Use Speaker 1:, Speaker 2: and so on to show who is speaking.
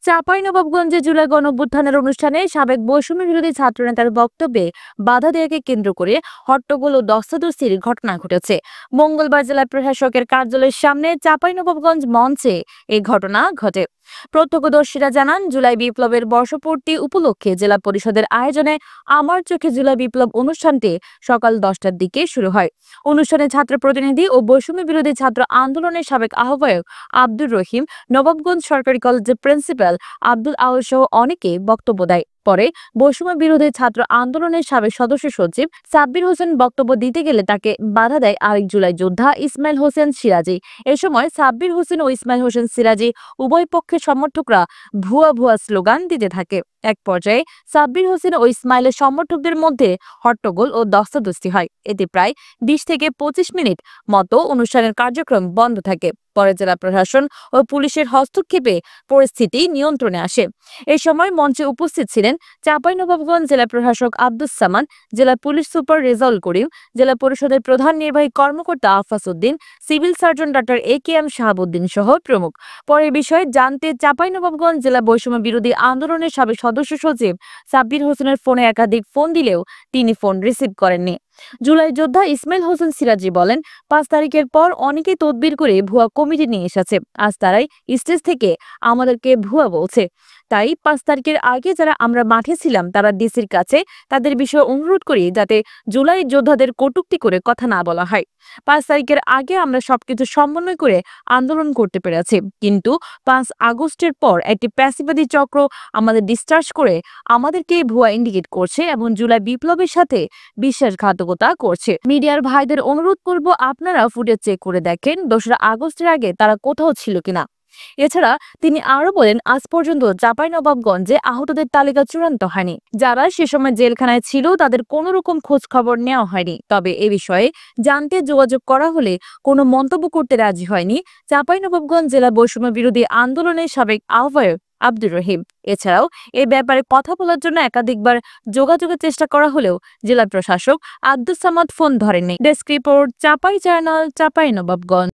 Speaker 1: চাঁপাইনবাবগঞ্জে জুলাই গণঅভ্যুত্থানের অনুষ্ঠানে সাবেক বৈষম্য বিরোধী ছাত্রনেতার বক্তব্যে বাধা দেওয়াকে কেন্দ্র করে হট্টগোল ও ধস্তাধস্তির ঘটনা ঘটেছে। মঙ্গলবার জেলা প্রশাসকের কার্যালয়ের সামনে চাঁপাইনবাবগঞ্জ মঞ্চে এই ঘটনা ঘটে। প্রত্যক্ষদর্শীরা জানান, জুলাই বিপ্লবের বর্ষপূর্তি উপলক্ষে জেলা পরিষদের আয়োজনে আমার চোখে জুলাই বিপ্লব অনুষ্ঠানটি সকাল 10টার দিকে শুরু হয়। অনুষ্ঠানে ছাত্র প্রতিনিধি ও বৈষম্য বিরোধী ছাত্র আন্দোলনের সাবেক আহ্বায়ক আব্দুর রহিম, নবাবগঞ্জ সরকারি কলেজের প্রিন্সিপাল আব্দুল আউয়াল সহ অনেকে বক্তব্য দেয়। পরে বৈষম্য বিরোধী ছাত্র আন্দোলনের সাবেক সদস্য সচিব সাব্বির হোসেন বক্তব্য দিতে গেলে তাকে বাধা দেয় আরেক জুলাই যোদ্ধা ইসমাইল হোসেন সিরাজি। এ সময় সাব্বির হোসেন ও ইসমাইল হোসেন সিরাজি উভয় পক্ষের সমর্থকরা ভুয়া ভুয়া স্লোগান দিতে থাকে। এক পর্যায়ে সাব্বির হোসেন ও ইসমাইলের সমর্থকদের মধ্যে হট্টগোল ও ধস্তাধস্তি হয়। এতে প্রায় 20 থেকে 25 মিনিট মতো অনুষ্ঠানের কার্যক্রম বন্ধ থাকে। পরে জেলা প্রশাসন ও পুলিশের হস্তক্ষেপে পরিস্থিতি নিয়ন্ত্রণে আসে। এই সময় মঞ্চে উপস্থিত ছিলেন চাঁপাইনবাবগঞ্জ জেলা প্রশাসক আব্দুস সামান, জেলা পুলিশ সুপার রেজাউল করিম, জেলা পরিষদের প্রধান নির্বাহী কর্মকর্তা Afas Uddin, civil surgeon doctor AKM Shahabuddin সহ প্রমুখ। পরে বিষয়ে জানতে চাঁপাইনবাবগঞ্জ জেলা বৈষম্য বিরোধী আন্দোলনের সাবেক সদস্য সচিব সাব্বির হোসেনের ফোনে একাধিক ফোন দিলেও তিনি ফোন রিসিভ করেননি। জুলাই যোদ্ধা ইসমাইল হোসেন সিরাজি বলেন, 5 তারিখের পর অনেকেই তদবির করে ভুয়া কমিটি নিয়ে এসেছে। আজ তারাই স্টেজ থেকে আমাদেরকে ভুয়া বলছে। তাই 5 তারিখের আগে যারা আমরা মাঠে ছিলাম তারা ডিসির কাছে তাদের বিষয়ে অনুরোধ করি যাতে জুলাই যোদ্ধাদের কটূক্তি করে কথা না বলা হয়। 5 তারিখের আগে আমরা সবকিছু সমন্বয় করে আন্দোলন করতে পেরেছি, কিন্তু 5 আগস্টের পর একটি প্যাসিবাদী চক্র আমাদের ডিসচার্জ করে আমাদেরকে ভুয়া ইন্ডিকেট করছে এবং জুলাই বিপ্লবের সাথে বিশ্বাসঘাতকতা করছে। মিডিয়ার ভাইদের অনুরোধ করব, আপনারা ফুটেজ চেক করে দেখেন 2রা আগস্টের আগে তারা কোথাও ছিল কিনা। এছাড়া তিনি আরো বলেন, আজ পর্যন্ত চাঁপাইনবাবগঞ্জে আহতদের তালিকা চূড়ান্ত হয়নি। যারা সে সময় জেলখানায় ছিল তাদের কোনো রকম খোঁজ খবর নেওয়া হয়নি। তবে এ বিষয়ে জানতে যোগাযোগ করা হলে কোনো মন্তব্য করতে রাজি হয়নি চাঁপাইনবাবগঞ্জ জেলা বৈষম্য বিরোধী আন্দোলনের সাবেক আহ্বায়ক আব্দুর রহিম। এছাড়াও এ ব্যাপারে কথা বলার জন্য একাধিকবার যোগাযোগের চেষ্টা করা হলেও জেলা প্রশাসক আব্দুস সামাদ ফোন ধরেননি। Desk report, Chapai journal, Chapainawabganj.